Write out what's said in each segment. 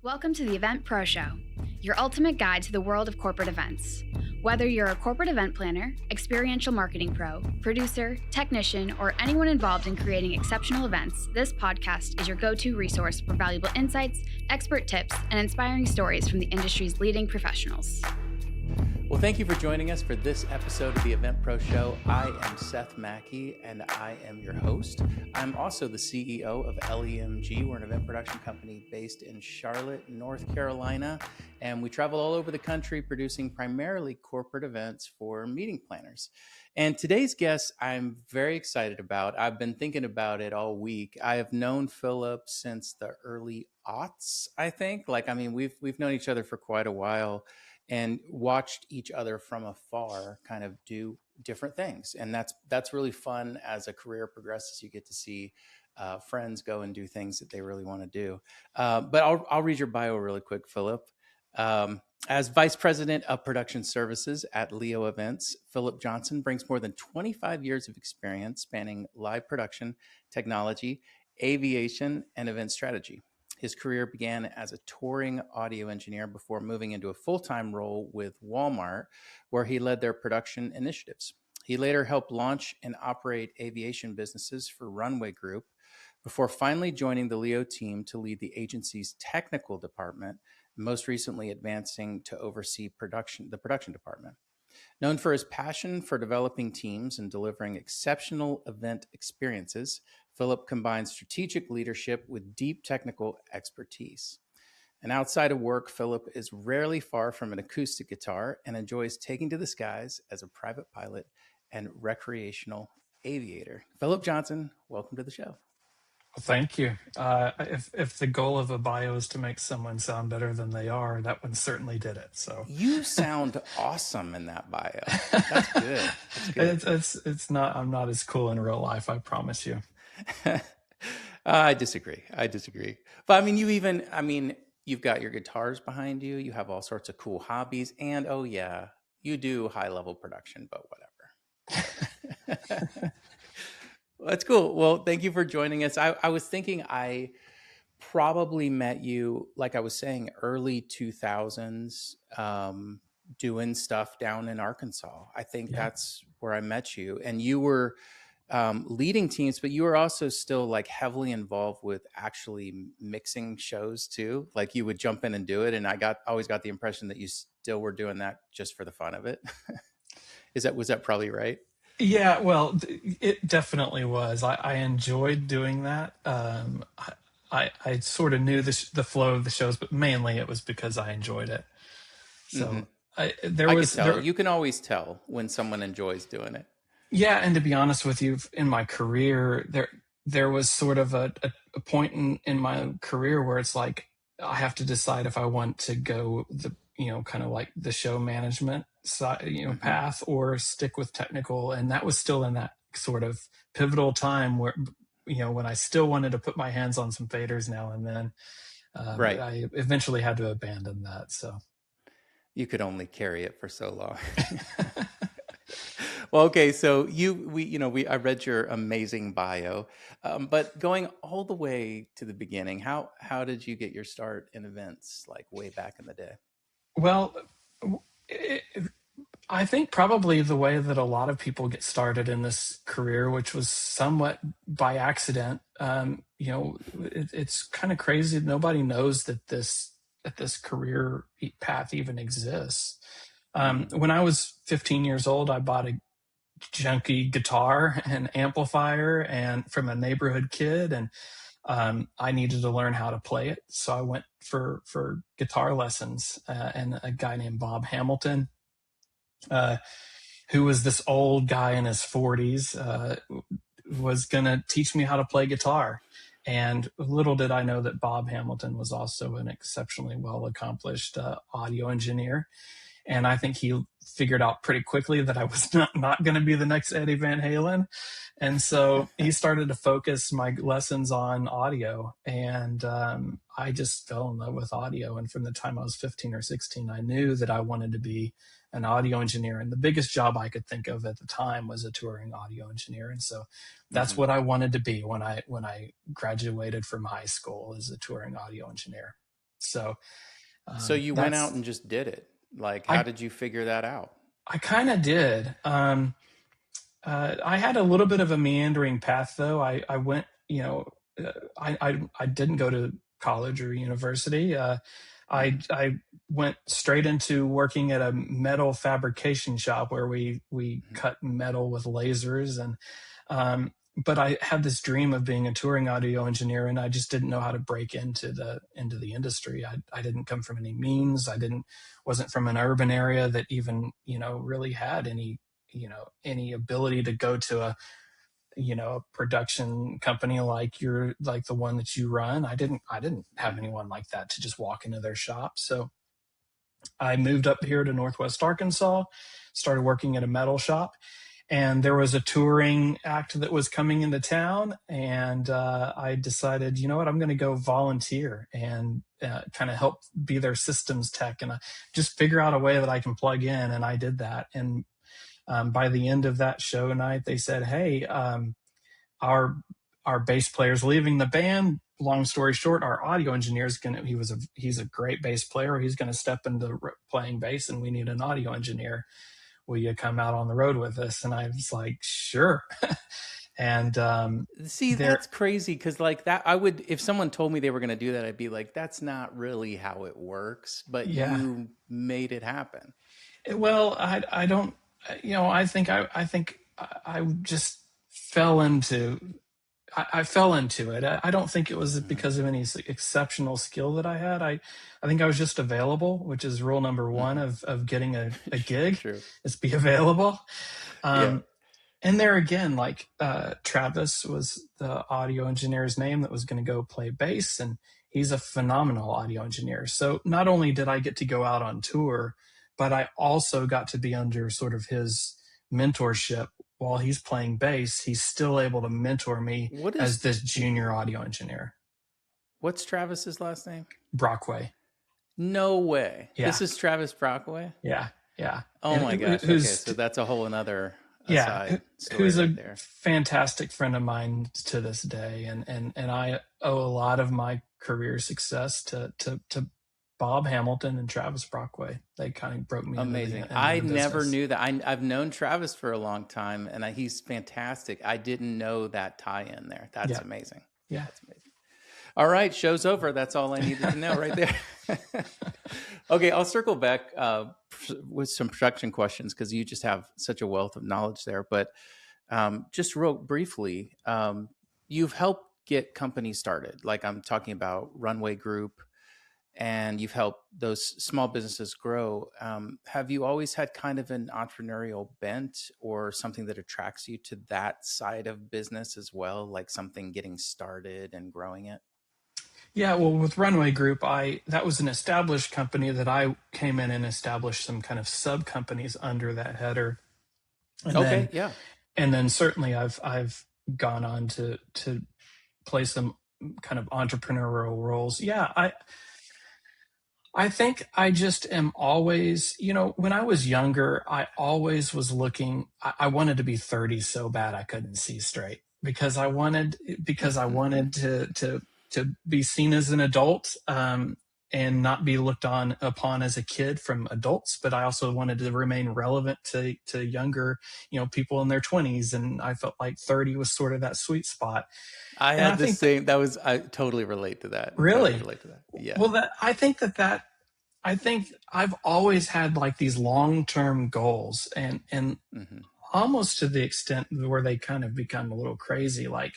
Welcome to the Event Pro Show, your ultimate guide to the world of corporate events. Whether you're a corporate event planner, experiential marketing pro, producer, technician, or anyone involved in creating exceptional events, this podcast is your go-to resource for valuable insights, expert tips, and inspiring stories from the industry's leading professionals. Well, thank you for joining us for this episode of the Event Pro Show. I am Seth Macchi, and I am your host. I'm also the CEO of LEMG. We're an event production company based in Charlotte, North Carolina, and we travel all over the country producing primarily corporate events for meeting planners. And today's guest, I'm very excited about. I've been thinking about it all week. I have known Philip since the early aughts, I think. We've known each other for quite a while and watched each other from afar kind of do different things. And that's really fun. As a career progresses, you get to see friends go and do things that they really want to do. But I'll read your bio really quick, Philip. As Vice President of Production Services at Leo Events, Philip Johnson brings more than 25 years of experience spanning live production, technology, aviation, and event strategy. His career began as a touring audio engineer before moving into a full-time role with Walmart, where he led their production initiatives. He later helped launch and operate aviation businesses for Runway Group before finally joining the Leo team to lead the agency's technical department, most recently advancing to oversee the production department. Known for his passion for developing teams and delivering exceptional event experiences, Philip combines strategic leadership with deep technical expertise. And outside of work, Philip is rarely far from an acoustic guitar and enjoys taking to the skies as a private pilot and recreational aviator. Philip Johnson, welcome to the show. Well, thank you. If the goal of a bio is to make someone sound better than they are, that one certainly did it. So you sound awesome in that bio. That's good. That's good. It's not. I'm not as cool in real life, I promise you. I disagree. But you've got your guitars behind you. You have all sorts of cool hobbies, and oh yeah, you do high level production. But whatever. That's cool. Well, thank you for joining us. I was thinking I probably met you, like I was saying, early 2000s, doing stuff down in Arkansas. I think that's where I met you. And you were leading teams, but you were also still like heavily involved with actually mixing shows too. Like you would jump in and do it. And always got the impression that you still were doing that just for the fun of it. Was that probably right? Yeah, well, it definitely was. I enjoyed doing that. I sort of knew the flow of the shows, but mainly it was because I enjoyed it. So I could tell. You can always tell when someone enjoys doing it. Yeah, and to be honest with you, in my career, there was sort of a point in my career where it's like I have to decide if I want to go kind of like the show management side, path, or stick with technical. And that was still in that sort of pivotal time where, when I still wanted to put my hands on some faders now and then. Right. I eventually had to abandon that. So you could only carry it for so long. Well, okay. So I read your amazing bio, but going all the way to the beginning, how did you get your start in events, like way back in the day? Well, I think probably the way that a lot of people get started in this career, which was somewhat by accident. It's kind of crazy. Nobody knows that this career path even exists. When I was 15 years old, I bought a junky guitar and amplifier and from a neighborhood kid, and I needed to learn how to play it. So I went for guitar lessons, and a guy named Bob Hamilton, who was this old guy in his 40s, was going to teach me how to play guitar. And little did I know that Bob Hamilton was also an exceptionally well-accomplished audio engineer. And I think he figured out pretty quickly that I was not going to be the next Eddie Van Halen. And so he started to focus my lessons on audio. And I just fell in love with audio. And from the time I was 15 or 16, I knew that I wanted to be an audio engineer. And the biggest job I could think of at the time was a touring audio engineer. And so that's what I wanted to be when I graduated from high school, as a touring audio engineer. So So you went out that's and just did it. Like, how I did you figure that out? I kind of did. I had a little bit of a meandering path, though. I went, I didn't go to college or university. I went straight into working at a metal fabrication shop where we Mhm. cut metal with lasers, and but I had this dream of being a touring audio engineer, and I just didn't know how to break into the industry. I didn't come from any means. I didn't wasn't from an urban area that even really had any ability to go to a production company like the one that you run. I didn't have anyone like that to just walk into their shop. So I moved up here to Northwest Arkansas, started working at a metal shop, and there was a touring act that was coming into town, and I decided, you know what, I'm going to go volunteer and kind of help be their systems tech, and just figure out a way that I can plug in. And I did that. And by the end of that show night, they said, "Hey, our bass player's leaving the band. Long story short, our audio engineer is gonna. He's a great bass player. He's going to step into playing bass, and we need an audio engineer. Will you come out on the road with us?" And I was like, "Sure." And See, there, that's crazy because, like, that I would, if someone told me they were going to do that, I'd be like, that's not really how it works. But yeah. you made it happen. Well, I don't. I think I just fell into. I fell into it. I don't think it was Hmm. because of any exceptional skill that I had. I think I was just available, which is rule number one Hmm. of getting a gig, True. is be available. Yeah. Um, and there again, like Travis was the audio engineer's name that was going to go play bass, and he's a phenomenal audio engineer. So not only did I get to go out on tour, but I also got to be under sort of his mentorship. While he's playing bass, he's still able to mentor me What as is, this junior audio engineer. what's Travis's last name? Brockway. No way. Yeah, This is Travis Brockway. yeah, yeah. Oh And my gosh. Okay. who's So that's a whole another yeah, aside story who's right a there. fantastic friend of mine to this day, and I owe a lot of my career success to Bob Hamilton and Travis Brockway. They kind of broke me Amazing. into I the never business. knew that. I've known Travis for a long time, and he's fantastic. I didn't know that tie-in there. That's Yeah, amazing. yeah. That's amazing. All right, show's over. That's all I needed to know right there. Okay, I'll circle back with some production questions because you just have such a wealth of knowledge there. But just real briefly, you've helped get companies started. Like I'm talking about Runway Group, and you've helped those small businesses grow. Have you always had kind of an entrepreneurial bent or something that attracts you to that side of business as well, like something getting started and growing it? Yeah, well, with Runway Group, I that was an established company that I came in and established some kind of sub companies under that header, and Okay, then yeah. certainly I've gone on to play some kind of entrepreneurial roles. Yeah, I think I just am always, when I was younger, I always was looking, I wanted to be 30 so bad I couldn't see straight because I wanted to be seen as an adult, and not be looked on upon as a kid from adults. But I also wanted to remain relevant to younger, people in their 20s. And I felt like 30 was sort of that sweet spot. I And I had the think that same, that was, I totally relate to that. Totally really, relate to that. Yeah. well, I think I've always had like these long-term goals, and Hmm. almost to the extent where they kind of become a little crazy. Like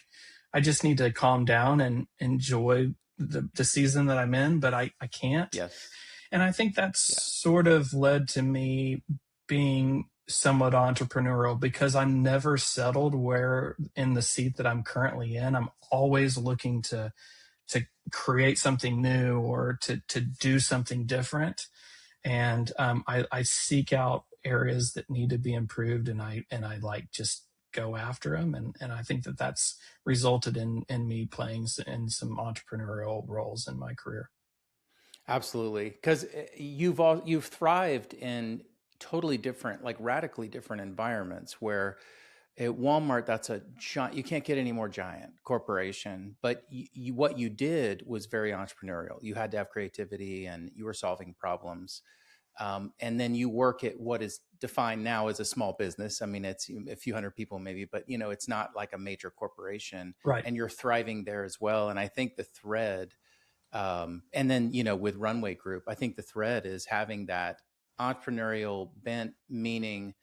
I just need to calm down and enjoy the season that I'm in, but I can't. Yes. And I think that's Yeah. sort of led to me being somewhat entrepreneurial because I'm never settled where in the seat that I'm currently in. I'm always looking to create something new or to do something different. And I seek out areas that need to be improved, and I like just go after them. And I think that that's resulted in me playing in some entrepreneurial roles in my career. Absolutely. Because you've thrived in totally different, like radically different environments where At Walmart, that's a giant, you can't get any more giant corporation, but what you did was very entrepreneurial. You had to have creativity and you were solving problems. And then you work at what is defined now as a small business. I mean, it's a few hundred people maybe, but it's not like a major corporation, Right. and you're thriving there as well. And I think the thread, and then, with Runway Group, I think the thread is having that entrepreneurial bent, meaning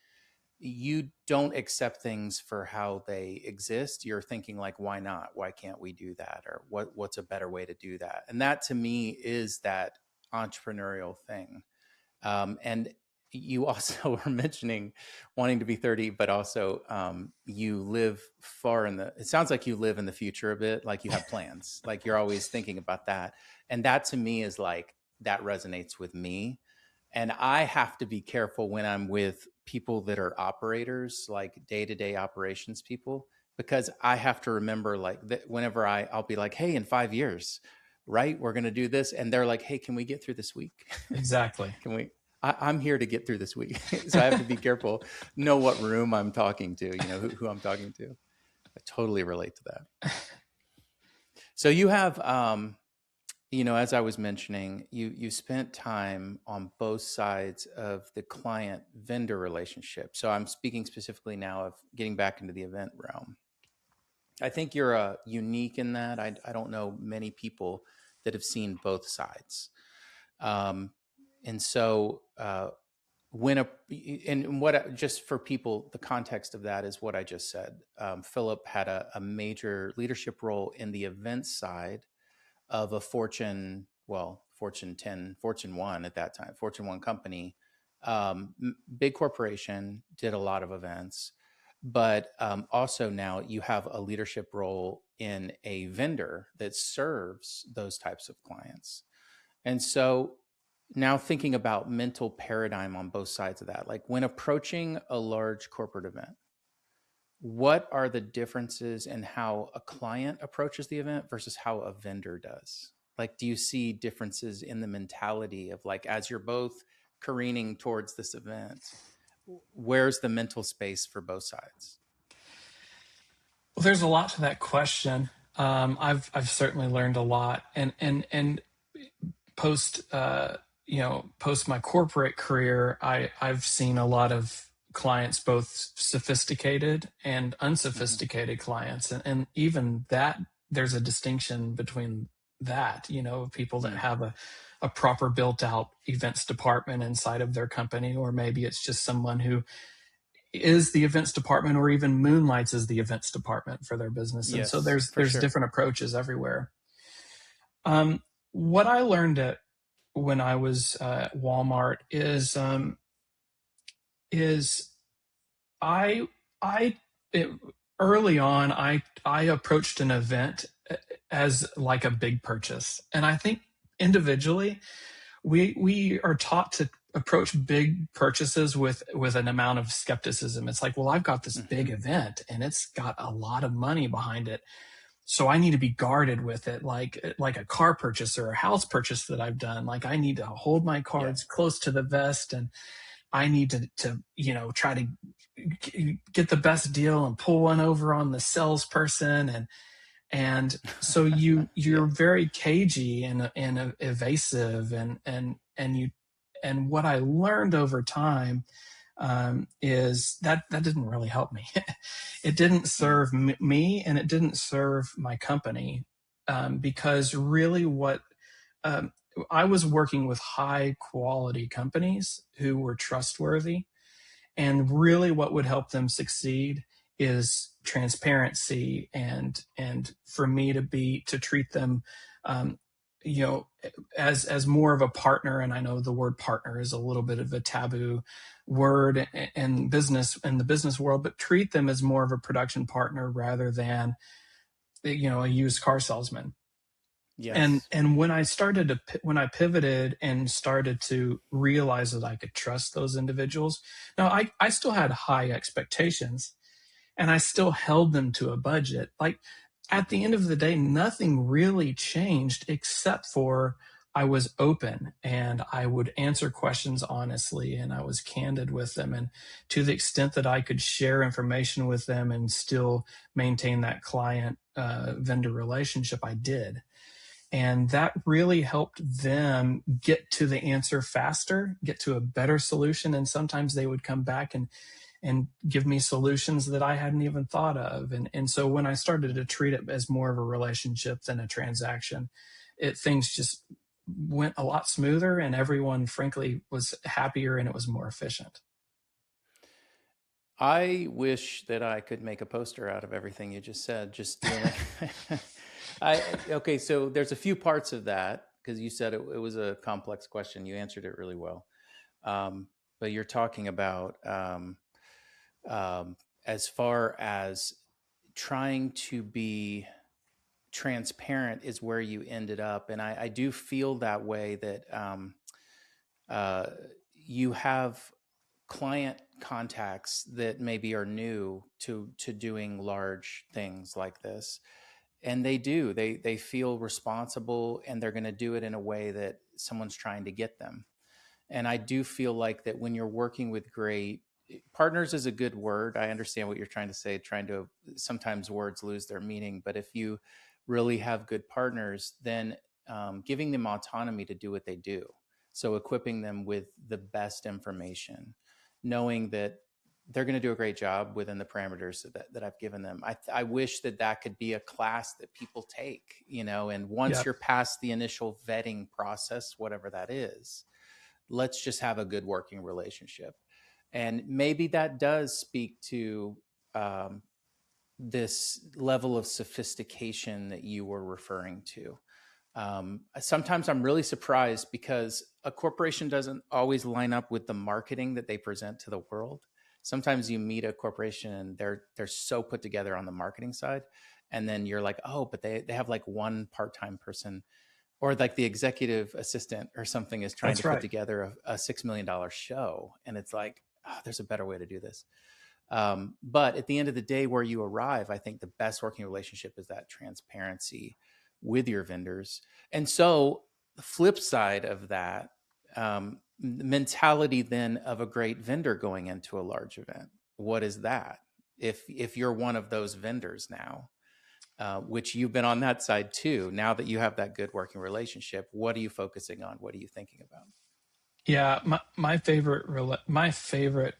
you don't accept things for how they exist. You're thinking like, why not? Why can't we do that? Or what's a better way to do that? And that to me is that entrepreneurial thing. And you also were mentioning wanting to be 30, but also you live it sounds like you live in the future a bit, like you have plans, like you're always thinking about that. And that to me is like, that resonates with me. And I have to be careful when I'm with people that are operators, like day-to-day operations people, because I have to remember like that whenever I'll be like, hey, in 5 years, right, we're going to do this. And they're like, hey, can we get through this week? Exactly. Can we? I'm here to get through this week. So I have to be careful, know what room I'm talking to, who I'm talking to. I totally relate to that. So you have, as I was mentioning, you spent time on both sides of the client vendor relationship. So I'm speaking specifically now of getting back into the event realm. I think you're unique in that. I don't know many people that have seen both sides. And so just for people, the context of that is what I just said. Philip had a major leadership role in the event side of a Fortune 10, Fortune 1 at that time, Fortune 1 company, big corporation, did a lot of events. But also now you have a leadership role in a vendor that serves those types of clients. And so now thinking about mental paradigm on both sides of that, like when approaching a large corporate event, what are the differences in how a client approaches the event versus how a vendor does? Like, do you see differences in the mentality of like, as you're both careening towards this event, where's the mental space for both sides? Well, there's a lot to that question. I've certainly learned a lot, and post post my corporate career, I've seen a lot of clients, both sophisticated and unsophisticated clients, and even that there's a distinction between that. People that have a proper built out events department inside of their company, or maybe it's just someone who is the events department or even moonlights as the events department for their business. And so there's sure. different approaches everywhere. What I learned when I was at Walmart is early on, I approached an event as like a big purchase. And I think individually, we are taught to approach big purchases with an amount of skepticism. It's like, well, I've got this big event and it's got a lot of money behind it, so I need to be guarded with it, like a car purchase or a house purchase that I've done. Like I need to hold my cards close to the vest, and I need to try to get the best deal and pull one over on the salesperson, and so you're very cagey and evasive, and what I learned over time is that didn't really help me. It didn't serve me, and it didn't serve my company, because really I was working with high quality companies who were trustworthy, and really what would help them succeed is transparency, and for me to treat them as more of a partner. And I know the word partner is a little bit of a taboo word in the business world, but treat them as more of a production partner rather than a used car salesman. Yes. And when I pivoted and started to realize that I could trust those individuals. Now I still had high expectations, and I still held them to a budget. Like at the end of the day, nothing really changed except for I was open and I would answer questions honestly and I was candid with them. And to the extent that I could share information with them and still maintain that client vendor relationship, I did. And that really helped them get to the answer faster, get to a better solution. And sometimes they would come back and give me solutions that I hadn't even thought of. And so when I started to treat it as more of a relationship than a transaction, things just went a lot smoother and everyone frankly was happier and it was more efficient. I wish that I could make a poster out of everything you just said. Just dealing. Okay, so there's a few parts of that because you said it was a complex question. You answered it really well. But you're talking about as far as trying to be transparent is where you ended up, and I do feel that way. That you have client contacts that maybe are new to doing large things like this, and they feel responsible and they're going to do it in a way that someone's trying to get them. And I do feel like that when you're working with great partners is a good word. I understand what you're trying to say, trying to sometimes words lose their meaning, but if you really have good partners, then giving them autonomy to do what they do. So equipping them with the best information, knowing that they're going to do a great job within the parameters that I've given them. I wish that could be a class that people take, and once Yeah. you're past the initial vetting process, whatever that is, let's just have a good working relationship. And maybe that does speak to this level of sophistication that you were referring to. Sometimes I'm really surprised because a corporation doesn't always line up with the marketing that they present to the world. Sometimes you meet a corporation and they're so put together on the marketing side, and then you're like, oh, but they have like one part-time person, or like the executive assistant or something is trying That's to put right. together a $6 million show. And it's like, oh, there's a better way to do this. But at the end of the day, where you arrive, I think the best working relationship is that transparency with your vendors. And so the flip side of that, mentality then of a great vendor going into a large event, what is that? If you're one of those vendors now, which you've been on that side too. Now that you have that good working relationship, what are you focusing on? What are you thinking about? Yeah, my favorite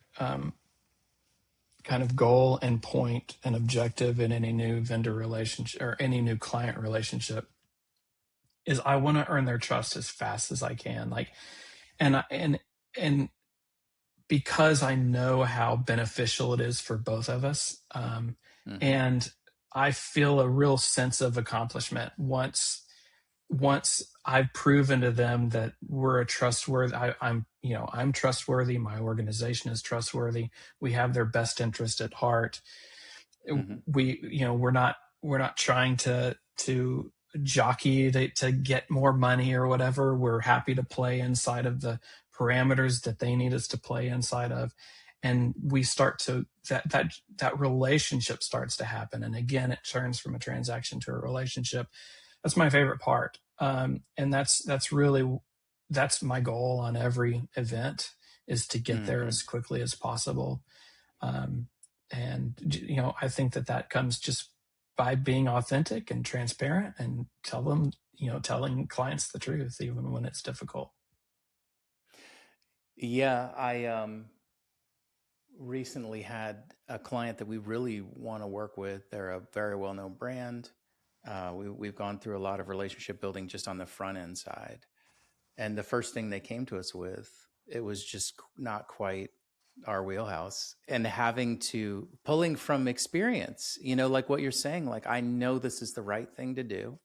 kind of goal and point and objective in any new vendor relationship or any new client relationship is I want to earn their trust as fast as I can. Like, and because I know how beneficial it is for both of us, and I feel a real sense of accomplishment once I've proven to them that we're a trustworthy. I'm trustworthy. My organization is trustworthy. We have their best interest at heart. We're not trying to jockey to get more money or whatever. We're happy to play inside of the parameters that they need us to play inside of, and we start to that relationship starts to happen. And again, it turns from a transaction to a relationship. That's my favorite part, and that's my goal on every event, is to get there as quickly as possible. And I think that comes just by being authentic and transparent and telling clients the truth even when it's difficult. Yeah, I recently had a client that we really want to work with. They're a very well-known brand. We've gone through a lot of relationship building just on the front end side. And the first thing they came to us with, it was just not quite our wheelhouse, and pulling from experience, like what you're saying, like, I know this is the right thing to do.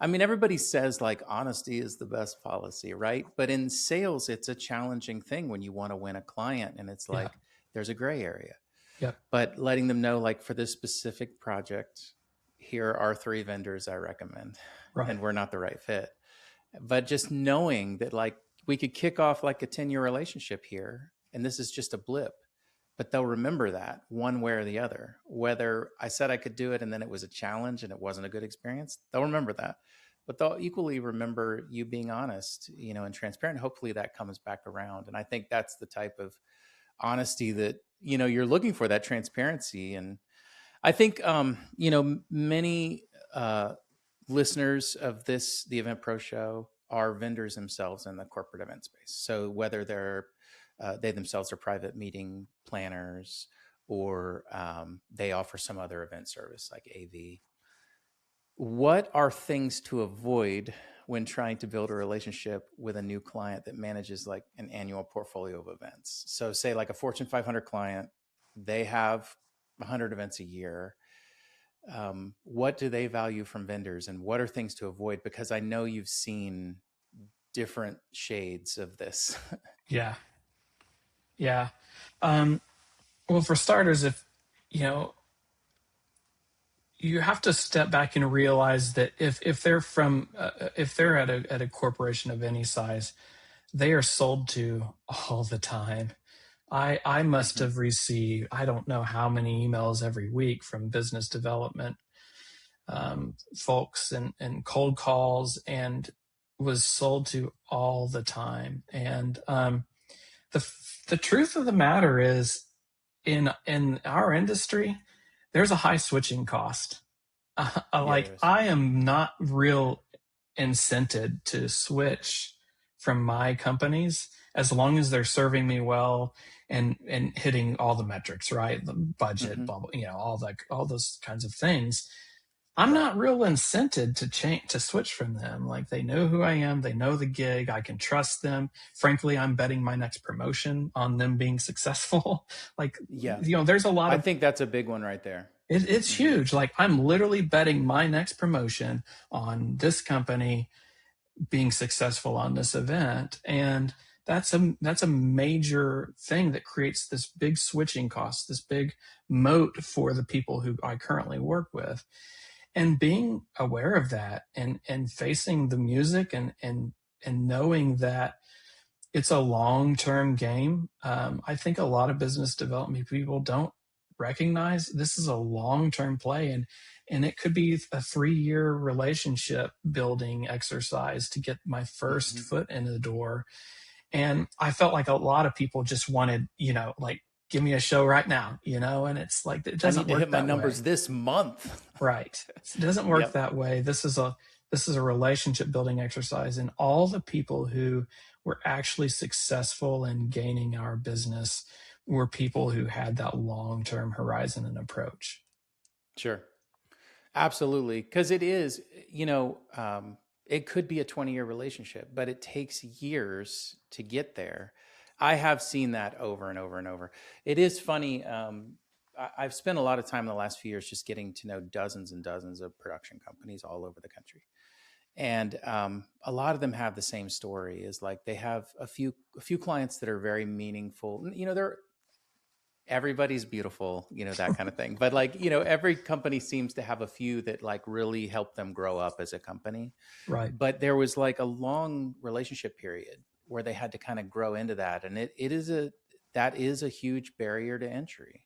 I mean, everybody says like honesty is the best policy, right? But in sales, it's a challenging thing when you want to win a client, and it's like, there's a gray area. Yeah. But letting them know, like, for this specific project, here are 3 vendors I recommend, Right. and we're not the right fit. But just knowing that, like, we could kick off like a 10-year relationship here, and this is just a blip, but they'll remember that one way or the other. Whether I said I could do it and then it was a challenge and it wasn't a good experience, they'll remember that. but they'll equally remember you being honest, and transparent. Hopefully that comes back around. And I think that's the type of honesty that, you're looking for, that transparency. And I think, many listeners of the Event Pro Show are vendors themselves in the corporate event space. So whether they themselves are private meeting planners, or they offer some other event service like AV. What are things to avoid when trying to build a relationship with a new client that manages like an annual portfolio of events? So say like a Fortune 500 client, they have 100 events a year. What do they value from vendors, and what are things to avoid? Because I know you've seen different shades of this. Yeah. Yeah. Well, for starters, if you know, you have to step back and realize that if they're if they're at a corporation of any size, they are sold to all the time. I must Mm-hmm. have received, I don't know how many emails every week from business development folks, and cold calls, and was sold to all the time. And the truth of the matter is, in our industry, there's a high switching cost. Yeah, there Like, is. I am not real incented to switch from my companies as long as they're serving me well and hitting all the metrics, right? The budget, Mm-hmm. blah, blah, all those kinds of things. I'm Right. not real incented to change, to switch from them. Like, they know who I am, they know the gig, I can trust them. Frankly, I'm betting my next promotion on them being successful. Like, Yeah. there's a lot I of, think that's a big one right there. it's Mm-hmm. huge. Like, I'm literally betting my next promotion on this company being successful on this event. And that's a major thing that creates this big switching cost, this big moat for the people who I currently work with. And being aware of that, and facing the music, and knowing that it's a long-term game. I think a lot of business development people don't recognize this is a long-term play, and it could be a 3-year relationship building exercise to get my first Mm-hmm. foot in the door. And I felt like a lot of people just wanted, like, give me a show right now, and it's like, it I doesn't need to work hit my that way. numbers this month. Right. It doesn't work Yep. that way. This is a relationship building exercise, and all the people who were actually successful in gaining our business were people who had that long-term horizon and approach. Sure. Absolutely. Because it is, it could be a 20-year relationship, but it takes years to get there. I have seen that over and over and over. It is funny. I've spent a lot of time in the last few years just getting to know dozens and dozens of production companies all over the country. And a lot of them have the same story, is like they have a few clients that are very meaningful. They're everybody's beautiful, that kind of thing. But like, every company seems to have a few that like really help them grow up as a company. Right. But there was like a long relationship period where they had to kind of grow into that. And that is a huge barrier to entry.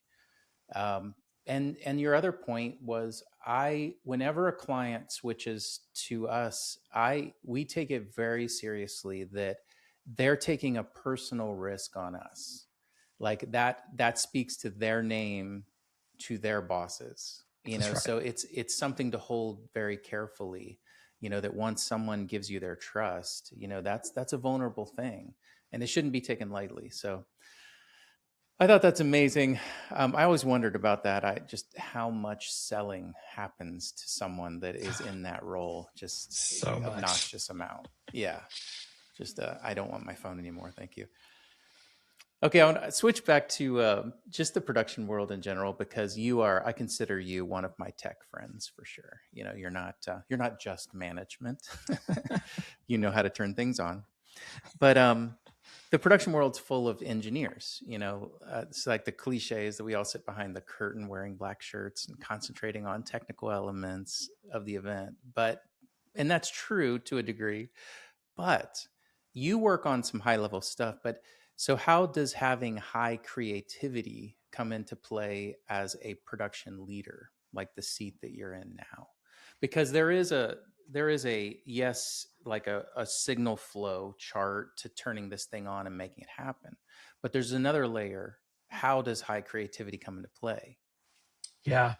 And your other point was, whenever a client switches to us, we take it very seriously that they're taking a personal risk on us. Like that speaks to their name, to their bosses, That's right. so it's something to hold very carefully, that once someone gives you their trust, that's a vulnerable thing, and it shouldn't be taken lightly. So I thought that's amazing. I always wondered about that. Just how much selling happens to someone that is in that role, just So much. obnoxious amount. Yeah. Just, I don't want my phone anymore. Thank you. Okay, I want to switch back to just the production world in general, because I consider you one of my tech friends for sure. You're not just management. You know how to turn things on. But the production world's full of engineers. It's like the cliche is that we all sit behind the curtain wearing black shirts and concentrating on technical elements of the event. And that's true to a degree, but you work on some high level stuff. But so how does having high creativity come into play as a production leader, like the seat that you're in now? Because there is there is a yes, like a signal flow chart to turning this thing on and making it happen. But there's another layer. How does high creativity come into play? Yeah.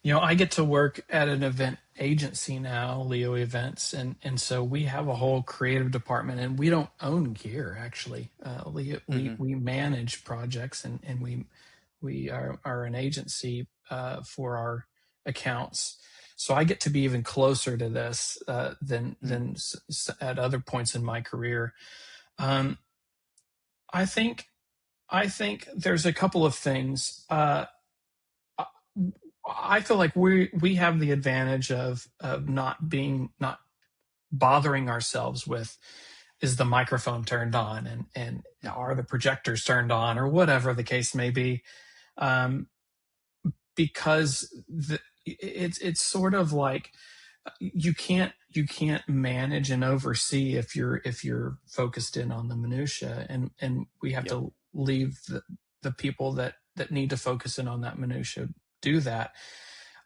I get to work at an event agency now, Leo Events, and so we have a whole creative department, and we don't own gear actually. Leo, we Hmm. we manage projects, and we are an agency for our accounts. So I get to be even closer to this than at other points in my career. Um, I think I think there's a couple of things. I feel like we have the advantage of not bothering ourselves with, is the microphone turned on, and are the projectors turned on, or whatever the case may be, um, because it's sort of like you can't manage and oversee if you're focused in on the minutia, and we have Yep. to leave the people that need to focus in on that minutia do that.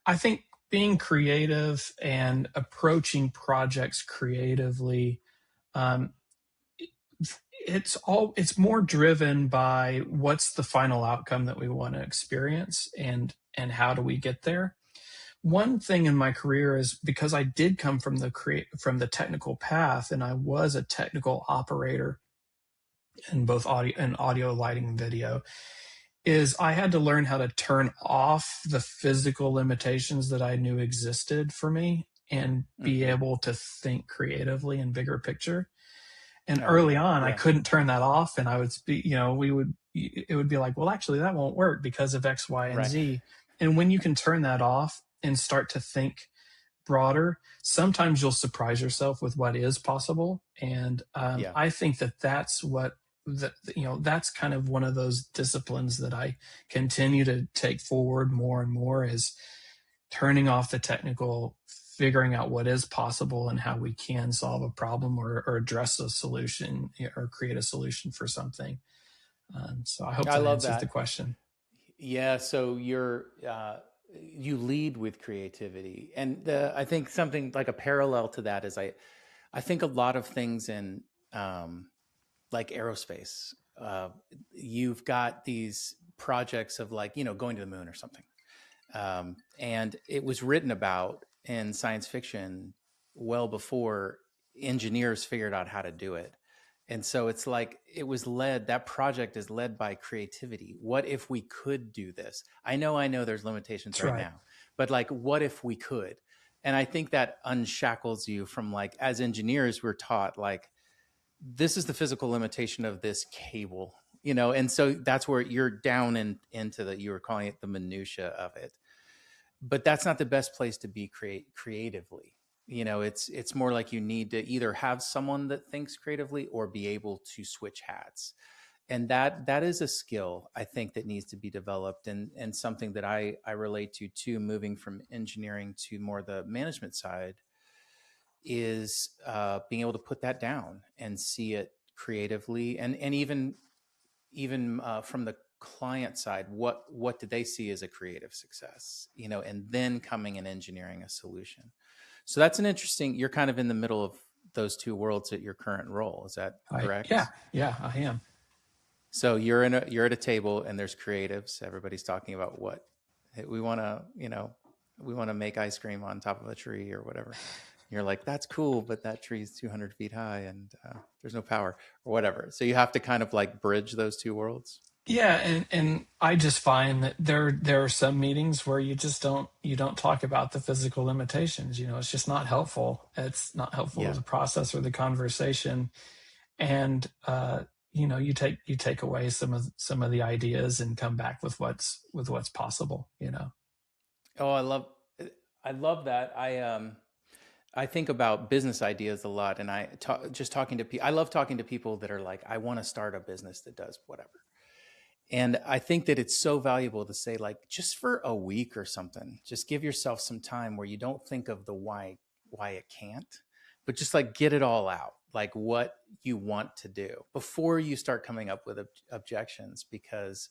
I think being creative and approaching projects creatively, um, it's more driven by what's the final outcome that we want to experience, and how do we get there. One thing in my career is, because I did come from the technical path, and I was a technical operator in both audio lighting and video, is I had to learn how to turn off the physical limitations that I knew existed for me, and be Hmm. able to think creatively in bigger picture. And Oh early yeah, on, I yeah, couldn't turn that off, and I would be, it would be like, well, actually, that won't work because of X, Y, and right. Z. And when you can turn that off and start to think broader, sometimes you'll surprise yourself with what is possible. And Yeah. I think that's what that's kind of one of those disciplines that I continue to take forward more and more, is turning off the technical, figuring out what is possible and how we can solve a problem, or address a solution, or create a solution for something. So I hope I that love answers the that. question. Yeah, so you lead with creativity, and I think something like a parallel to that is I think a lot of things in um, like aerospace, uh, you've got these projects of like going to the moon or something, and it was written about in science fiction well before engineers figured out how to do it. And so it's like that project is led by creativity. What if we could do this? I know there's limitations That's right right. now, but like, what if we could? And I think that unshackles you from, like, as engineers, we're taught like, this is the physical limitation of this cable, and so that's where you're down into you were calling it the minutia of it. But that's not the best place to be creatively. It's more like you need to either have someone that thinks creatively or be able to switch hats. And that is a skill, I think, that needs to be developed, and something that I relate to too, moving from engineering to more the management side, is being able to put that down and see it creatively, and even from the client side, what do they see as a creative success, and then coming and engineering a solution. So that's an interesting, you're kind of in the middle of those two worlds at your current role, is that Yeah, correct? yeah, I am. So you're at a table and there's creatives, everybody's talking about what, hey, we want to make ice cream on top of a tree or whatever. You're like, that's cool, but that tree is 200 feet high, and there's no power or whatever. So you have to kind of like bridge those two worlds. Yeah, and I just find that there are some meetings where you don't talk about the physical limitations. It's just not helpful. It's not helpful to Yeah. the process or the conversation. And you take away some of the ideas, and come back with what's possible. Oh, I love that. I think about business ideas a lot, and just talking to people. I love talking to people that are like, I want to start a business that does whatever. And I think that it's so valuable to say, like, just for a week or something, just give yourself some time where you don't think of the why it can't, but just like get it all out, like what you want to do before you start coming up with objections, because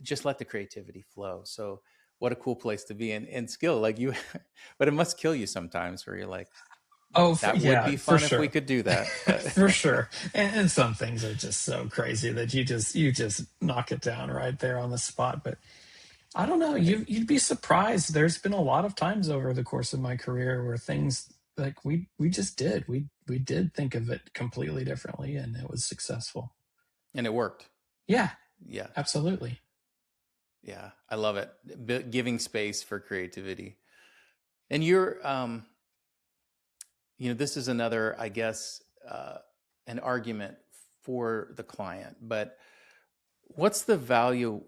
just let the creativity flow. So what a cool place to be in skill like you, but it must kill you sometimes where you're like, Oh, That would yeah, be for fun if we sure. could do that. But For sure. And some things are just so crazy that you just knock it down right there on the spot. But I don't know, right. you'd be surprised. There's been a lot of times over the course of my career where things like we just did. We did think of it completely differently and it was successful. And it worked. Yeah, Yeah. absolutely. Yeah. I love it. Giving space for creativity. And you're, this is another, I guess, an argument for the client, but what's the value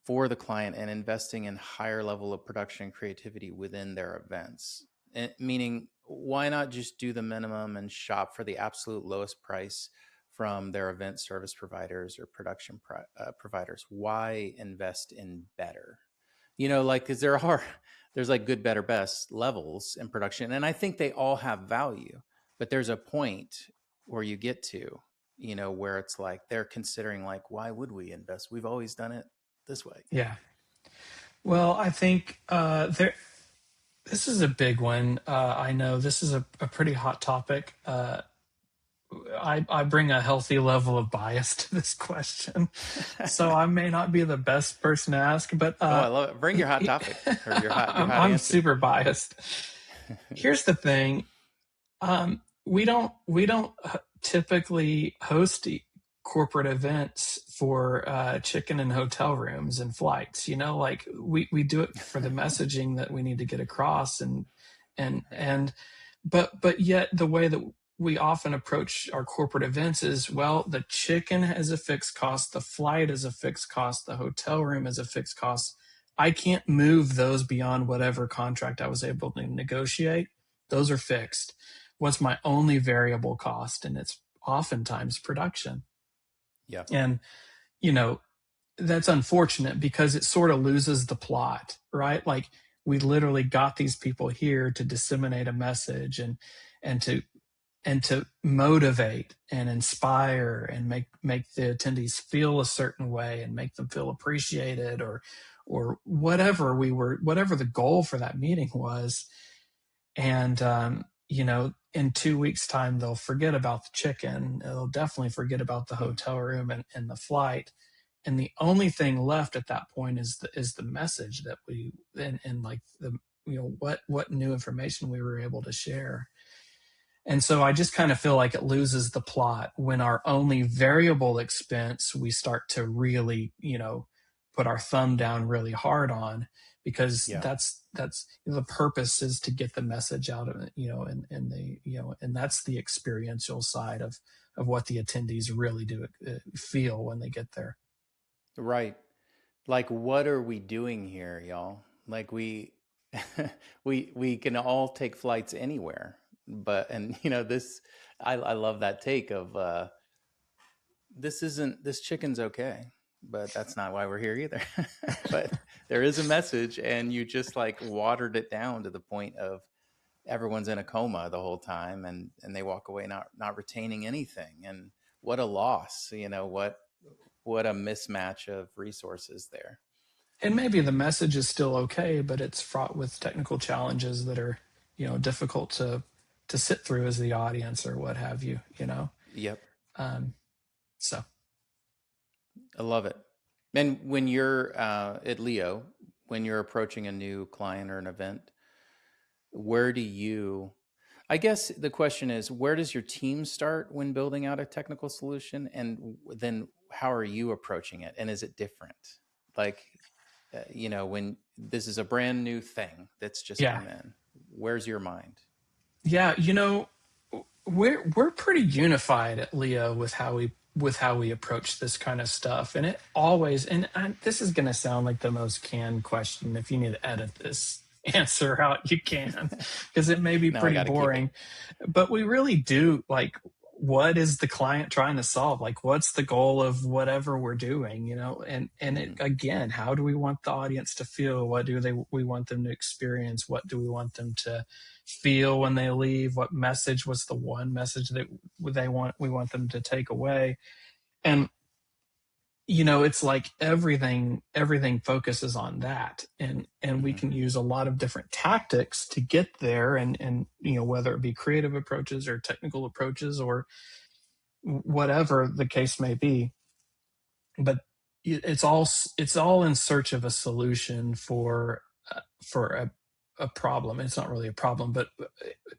for the client in investing in higher level of production and creativity within their events? Meaning, why not just do the minimum and shop for the absolute lowest price from their event service providers or production providers? Why invest in better? Like, because there's like good, better, best levels in production, and I think they all have value, but there's a point where you get to, where it's like they're considering, like, why would we invest? We've always done it this way. Yeah. Well, I think this is a big one. I know this is a pretty hot topic. I bring a healthy level of bias to this question, so I may not be the best person to ask. But Oh, I love it. Bring your hot topic or your hot I'm answer. super biased. Here's the thing: we don't typically host corporate events for chicken and hotel rooms and flights. Like we do it for the messaging that we need to get across, and and Right. and but yet the way that we often approach our corporate events is, well, the chicken is a fixed cost, the flight is a fixed cost, the hotel room is a fixed cost. I can't move those beyond whatever contract I was able to negotiate. Those are fixed. What's my only variable cost? And it's oftentimes production. Yeah. And, you know, that's unfortunate because it sort of loses the plot, right? Like, we literally got these people here to disseminate a message and to motivate and inspire and make the attendees feel a certain way and make them feel appreciated, or whatever the goal for that meeting was. And in 2 weeks time they'll forget about the chicken, they'll definitely forget about the hotel room and the flight, and the only thing left at that point is the message that we and like the what new information we were able to share. And so I just kind of feel like it loses the plot when our only variable expense we start to really, put our thumb down really hard on, because Yeah. that's the purpose is to get the message out of it, and that's the experiential side of what the attendees really do feel when they get there. Right. Like, what are we doing here, y'all? Like, we we can all take flights anywhere, and this, I love that take of this chicken's okay, but that's not why we're here either. But there is a message, and you just like watered it down to the point of everyone's in a coma the whole time, and they walk away not retaining anything. And what a loss, what a mismatch of resources there. And maybe the message is still okay, but it's fraught with technical challenges that are, difficult to sit through as the audience or what have you. Yep. So I love it. And when you're at Leo, when you're approaching a new client or an event, I guess the question is, where does your team start when building out a technical solution? And then how are you approaching it? And is it different? Like, when this is a brand new thing that's just yeah, come in, where's your mind? yeah, we're pretty unified at Leo with how we approach this kind of stuff, and it always this is going to sound like the most canned question. If you need to edit this answer out, you can, because it may be No, I pretty got to keep it. boring. But we really do, like, what is the client trying to solve? Like, what's the goal of whatever we're doing? And it, again, how do we want the audience to feel? What do we want them to experience? What do we want them to feel when they leave? What message? What's the one message that we want them to take away? And it's like everything focuses on that, and we Mm-hmm. can use a lot of different tactics to get there, and whether it be creative approaches or technical approaches or whatever the case may be, but it's all in search of a solution for a problem. It's not really a problem, but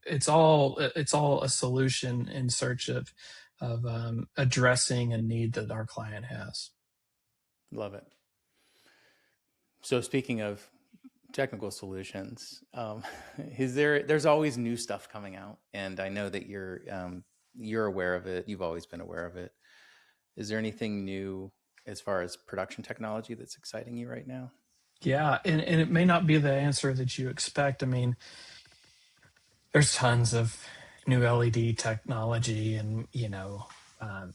it's all a solution in search of addressing a need that our client has. Love it. So speaking of technical solutions, there's always new stuff coming out, and I know that you're aware of it. You've always been aware of it. Is there anything new as far as production technology that's exciting you right now? Yeah, and it may not be the answer that you expect. I mean, there's tons of new LED technology, and um,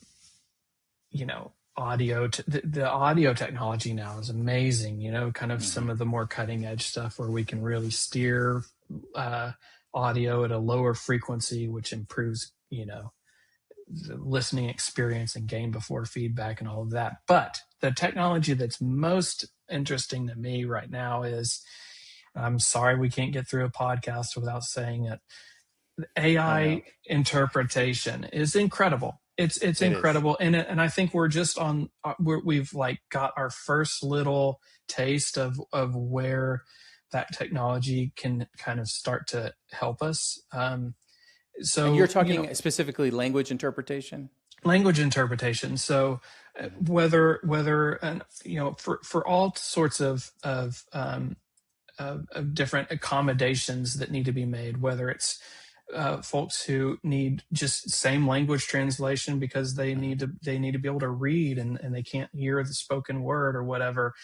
the audio technology now is amazing. Kind of Mm-hmm. some of the more cutting edge stuff where we can really steer uh, audio at a lower frequency, which improves the listening experience and gain before feedback and all of that. But the technology that's most interesting to me right now is, I'm sorry we can't get through a podcast without saying it, Oh no, AI interpretation is incredible. It's it is. incredible, and I think we're just on. We've like got our first little taste of where that technology can kind of start to help us. And you're So talking specifically language interpretation? language interpretation. So Mm-hmm. whether and for all sorts of different accommodations that need to be made, whether it's folks who need just same language translation because they need to be able to read, and they can't hear the spoken word or whatever,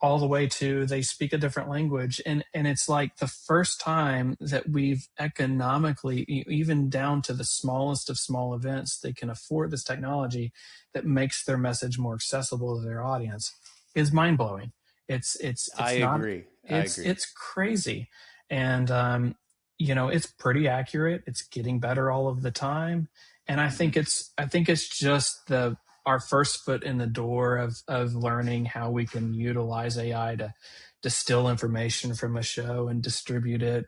all the way to they speak a different language, and it's like the first time that we've economically, even down to the smallest of small events, they can afford this technology that makes their message more accessible to their audience, is mind-blowing. I It's not, agree. I agree. it's crazy. And it's pretty accurate. It's getting better all of the time, and I Mm-hmm. think it's just the our first foot in the door of learning how we can utilize AI to distill information from a show and distribute it,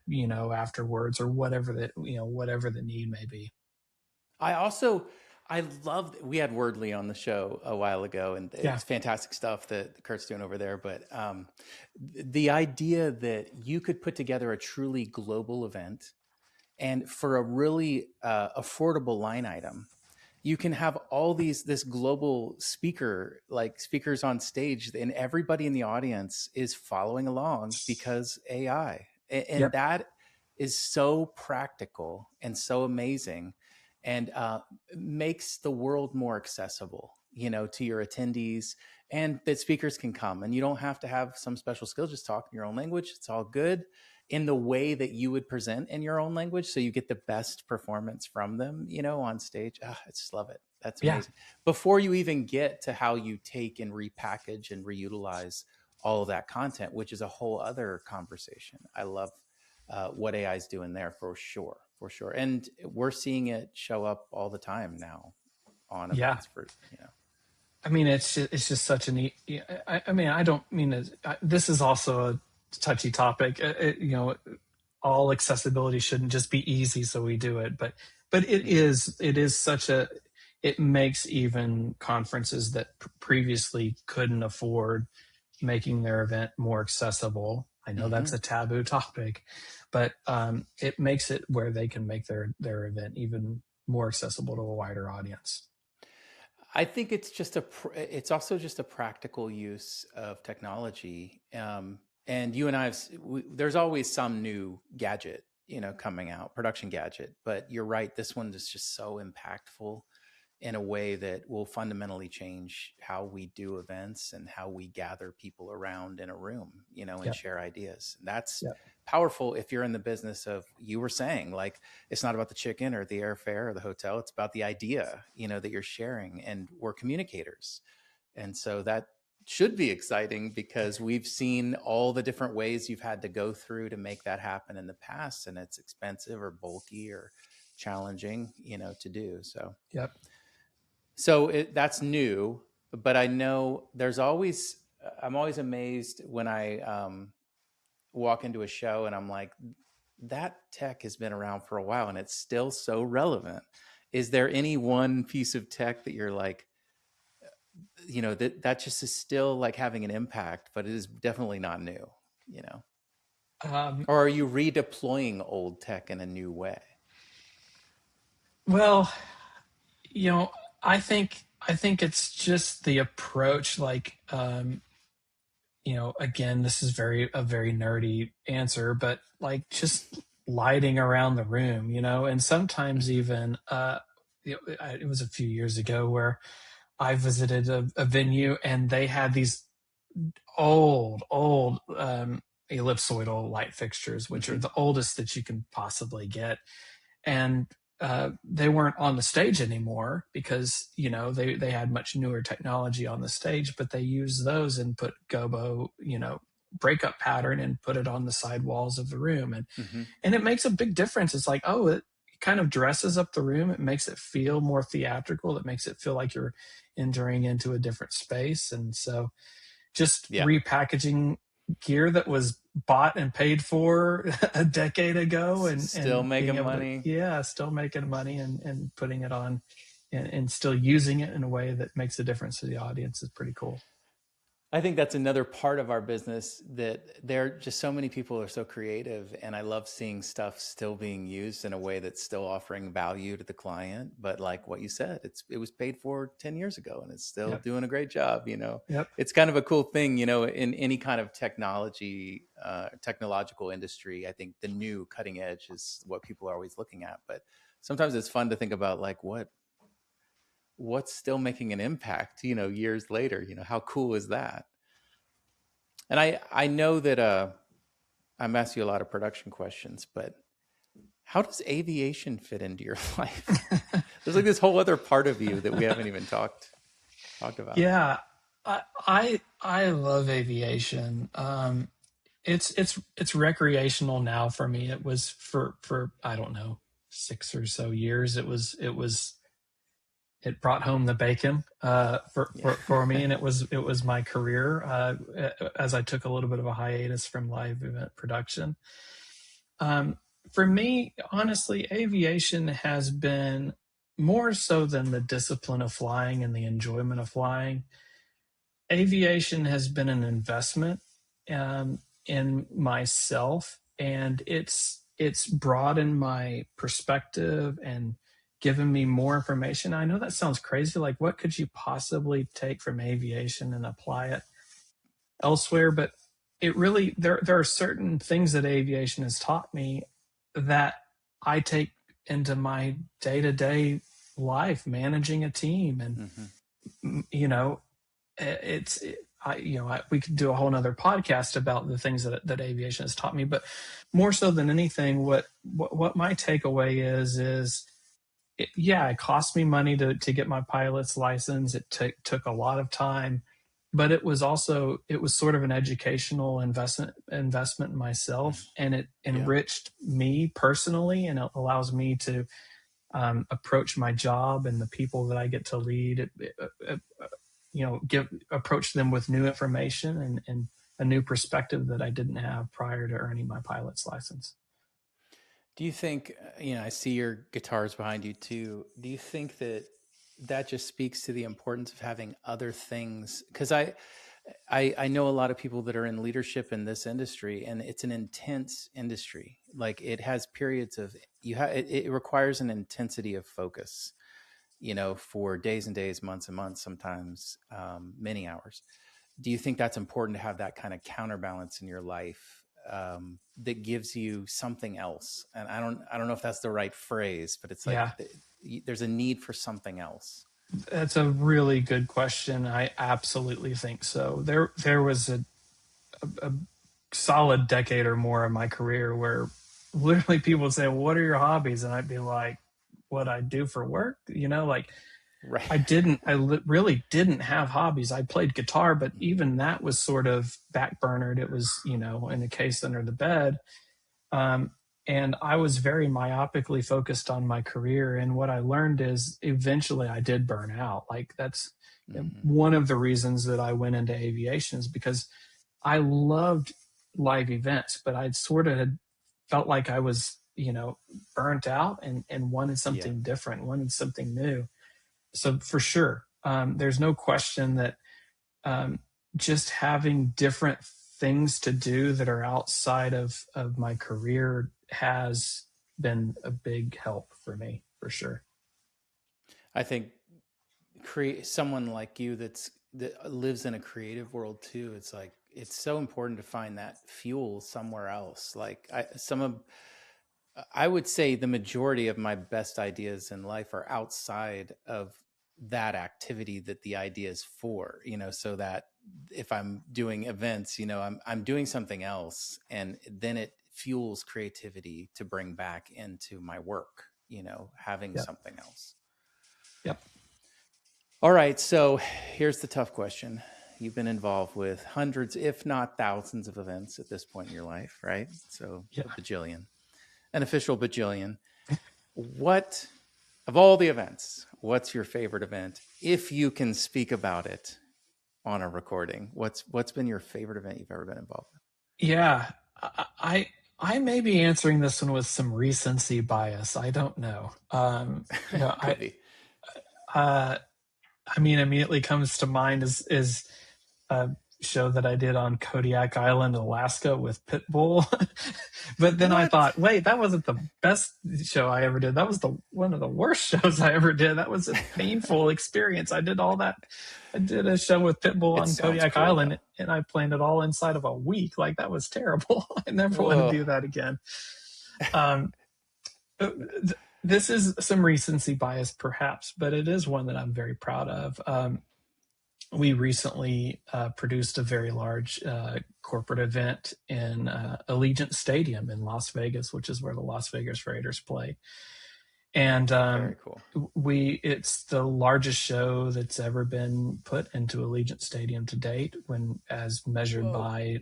afterwards, or whatever the need may be. I also I love we had Wordly on the show a while ago, and Yeah. it's fantastic stuff that Kurt's doing over there. But the idea that you could put together a truly global event, and for a really affordable line item, you can have all this global speakers on stage, and everybody in the audience is following along because AI, and Yep. that is so practical and so amazing, and makes the world more accessible, to your attendees, and that speakers can come, and you don't have to have some special skill, just talk in your own language. It's all good in the way that you would present in your own language, so you get the best performance from them, on stage. I just love it. That's Yeah. amazing. Before you even get to how you take and repackage and reutilize all of that content, which is a whole other conversation. I love what AI is doing there, for sure, for sure. And we're seeing it show up all the time now on Yeah. events for. I mean, it's just such a neat. I mean, I don't mean this is also a touchy topic. All accessibility shouldn't just be easy, so we do it. But Mhm. it is such a, it makes even conferences that previously couldn't afford making their event more accessible. I know that's Mhm. a taboo topic, but it makes it where they can make their event even more accessible to a wider audience. I think it's also just a practical use of technology. And you and there's always some new gadget, coming out, production gadget. But you're right, this one is just so impactful in a way that will fundamentally change how we do events and how we gather people around in a room, and Yep. share ideas. And that's Yep. powerful if you're in the business of, you were saying, like, it's not about the chicken or the airfare or the hotel. It's about the idea, that you're sharing, and we're communicators. And so that should be exciting, because we've seen all the different ways you've had to go through to make that happen in the past. And it's expensive or bulky or challenging, to do. So Yep. that's new. but I know I'm always amazed when I walk into a show and I'm like, that tech has been around for a while and it's still so relevant. Is there any one piece of tech that you're like, that just is still like having an impact, but it is definitely not new, you know? Um, Or are you redeploying old tech in a new way? well, you know, I think it's just the approach. Like, again, this is a very nerdy answer, but like just lighting around the room, and sometimes Mm-hmm. even, it was a few years ago where I visited a venue and they had these old ellipsoidal light fixtures, which are Mm-hmm. the oldest that you can possibly get. And they weren't on the stage anymore because they had much newer technology on the stage, but they used those and put gobo breakup pattern and put it on the side walls of the room, and Mm-hmm. and it makes a big difference. It's like, oh, it kind of dresses up the room. It makes it feel more theatrical. It makes it feel like you're entering into a different space. And so just Yeah. repackaging gear that was bought and paid for a decade ago, Still and being making able to, money. yeah, still making money and putting it on, and still using it in a way that makes a difference to the audience is pretty cool. I think that's another part of our business, that there are just so many people are so creative, and I love seeing stuff still being used in a way that's still offering value to the client. But like what you said, it was paid for 10 years ago and it's still Yep. doing a great job. Yep. It's kind of a cool thing, in any kind of technological industry. I think the new cutting edge is what people are always looking at. But sometimes it's fun to think about like what's still making an impact, years later. How cool is that? And I know that I'm asking you a lot of production questions, but how does aviation fit into your life? There's like this whole other part of you that we haven't even talked about. Yeah. I love aviation. It's recreational now for me. It was for I don't know, 6 or so years. It brought home the bacon Yeah. for me, and it was my career, as I took a little bit of a hiatus from live event production. Um, for me, honestly, aviation has been more so than the discipline of flying and the enjoyment of flying. Aviation has been an investment in myself, and it's broadened my perspective and given me more information. I know that sounds crazy. Like, what could you possibly take from aviation and apply it elsewhere? But it really, there are certain things that aviation has taught me that I take into my day to day life, managing a team, and Hmm. you know it's we could do a whole nother podcast about the things that aviation has taught me. But more so than anything, what my takeaway is it cost me money to get my pilot's license. It took a lot of time, but it was sort of an educational investment in myself, and it Yeah. enriched me personally, and it allows me to approach my job and the people that I get to lead. Approach them with new information and a new perspective that I didn't have prior to earning my pilot's license. Do you think, I see your guitars behind you too. Do you think that just speaks to the importance of having other things? Because I know a lot of people that are in leadership in this industry, and it's an intense industry. Like, it has periods of it requires an intensity of focus, for days and days, months and months, sometimes many hours. Do you think that's important to have that kind of counterbalance in your life, that gives you something else? And I don't know if that's the right phrase, but it's like Yeah, there's a need for something else. that's a really good question. I absolutely think so. There was a solid decade or more of my career where literally people would say, "Well, what are your hobbies?" And I'd be like, "What I do for work?" Like, Right. really didn't have hobbies. I played guitar, but even that was sort of backburnered. It was, in a case under the bed. Um, and I was very myopically focused on my career. And what I learned is eventually I did burn out. Like that's one of the reasons that I went into aviation, is because I loved live events, but I'd sort of had felt like I was, burnt out and wanted Yeah. something different, wanted something new. So for sure, there's no question that um, just having different things to do that are outside of my career has been a big help for me, for sure. I think create someone like you that lives in a creative world too. It's like, it's so important to find that fuel somewhere else. Like I would say the majority of my best ideas in life are outside of that activity that the idea is for, so that if I'm doing events, I'm doing something else, and then it fuels creativity to bring back into my work, having Yep. something else. Yep. All right. So here's the tough question. You've been involved with hundreds, if not thousands of events at this point in your life, right? So Yeah. a bajillion. An official bajillion. What, of all the events, what's your favorite event? If you can speak about it on a recording, what's been your favorite event you've ever been involved with? Yeah. I may be answering this one with some recency bias. I don't know. Could be. Uh, I mean, immediately comes to mind is a show that I did on Kodiak Island, Alaska with Pitbull. But then I What? thought, wait, that wasn't the best show I ever did. That was one of the worst shows I ever did. That was a painful experience. I did all that. I did a show with Pitbull It on sounds Kodiak cool, Island, though. and I planned it all inside of a week. Like that was terrible. I never want to Whoa. do that again. Um, this is some recency bias, perhaps, but it is one that I'm very proud of. We recently produced a very large corporate event in Allegiant Stadium in Las Vegas, which is where the Las Vegas Raiders play. And Very cool. it's the largest show that's ever been put into Allegiant Stadium to date, when as measured Whoa. by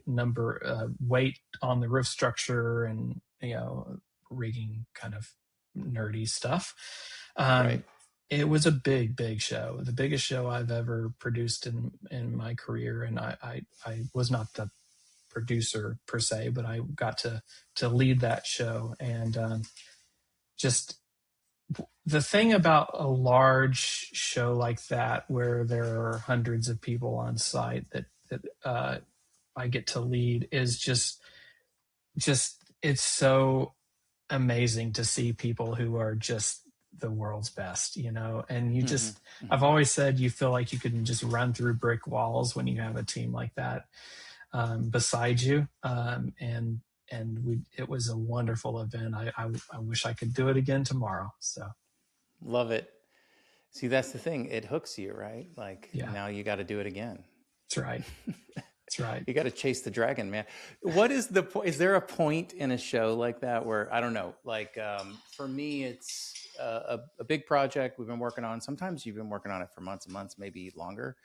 weight on the roof structure and rigging kind of nerdy stuff. Right. It was a big show, the biggest show I've ever produced in my career. And I was not the producer per se, but I got to lead that show. And just the thing about a large show like that, where there are hundreds of people on site that I get to lead, is just it's so amazing to see people who are just the world's best, and you just, I've always said, you feel like you can just run through brick walls when you have a team like that beside you. And it was a wonderful event. I wish I could do it again tomorrow. So love it. See, that's the thing. It hooks you, right? Like, yeah, now you got to do it again. that's right. That's right. You got to chase the dragon, man. What is the point? Is there a point in a show like that where, I don't know, like for me, it's a big project we've been working on. Sometimes you've been working on it for months and months, maybe longer.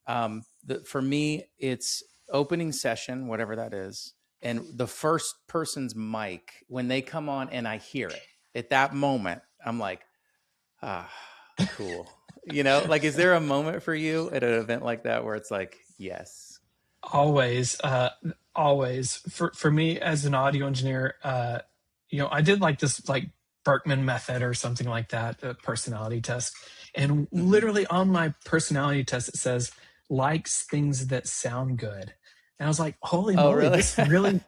For me, it's opening session, whatever that is. And the first person's mic, when they come on and I hear it, at that moment, I'm like, cool. Like, is there a moment for you at an event like that where it's like, yes? Always. For me as an audio engineer, I did like this Berkman method or something like that, a personality test. And literally on my personality test, it says likes things that sound good. And I was like, holy moly, really? this really,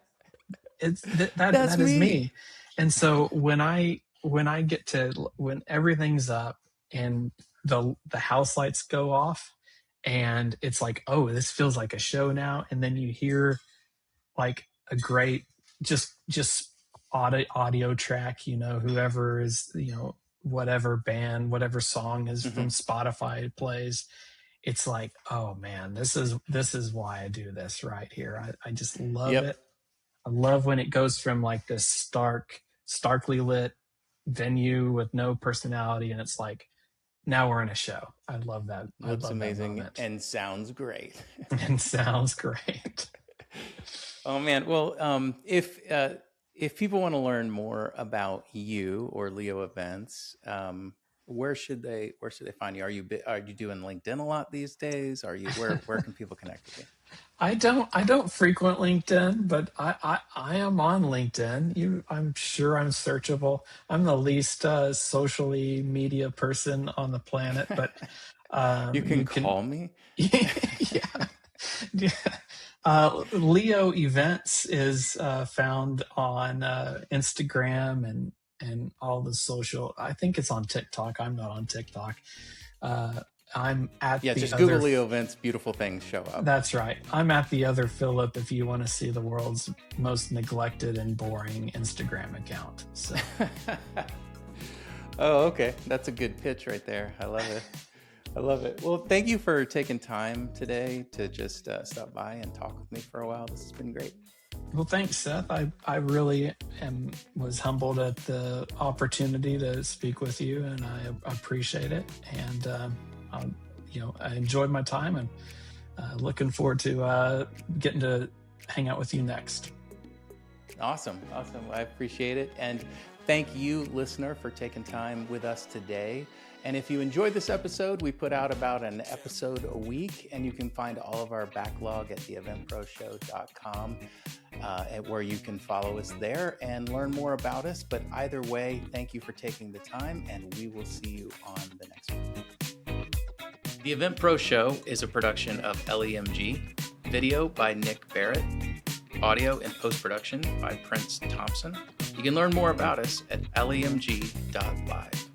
that is me. And so when everything's up and the house lights go off, and it's like, oh, this feels like a show now. And then you hear like a great, just audio track, whoever is, whatever band, whatever song is from Spotify plays. It's like, oh man, this is why I do this right here. I just love it. I love when it goes from like this starkly lit venue with no personality, and it's like, now we're in a show. I love that. Looks amazing and sounds great. And sounds great. Oh man. Well, if If people want to learn more about you or Leo Events, where should they find you? Are you doing LinkedIn a lot these days? Where can people connect with you? I don't frequent LinkedIn, but I am on LinkedIn. I'm sure I'm searchable. I'm the least socially media person on the planet, but You can you call me. yeah. Yeah. Leo Events is found on Instagram and all the social. I think it's on TikTok. I'm not on TikTok. I'm at the just other. Google Leo Events. Beautiful things show up. That's right. I'm at the other Philip if you want to see the world's most neglected and boring Instagram account. So. Oh, okay. That's a good pitch right there. I love it. I love it. Well, thank you for taking time today to just stop by and talk with me for a while. This has been great. Well, thanks, Seth. I really was humbled at the opportunity to speak with you, and I appreciate it. And I enjoyed my time, and looking forward to getting to hang out with you next. Awesome. I appreciate it. And thank you, listener, for taking time with us today. And if you enjoyed this episode, we put out about an episode a week, and you can find all of our backlog at theeventproshow.com, where you can follow us there and learn more about us. But either way, thank you for taking the time, and we will see you on the next one. The Event Pro Show is a production of LEMG, video by Nick Barrett, audio and post-production by Prince Thompson. You can learn more about us at lemg.live.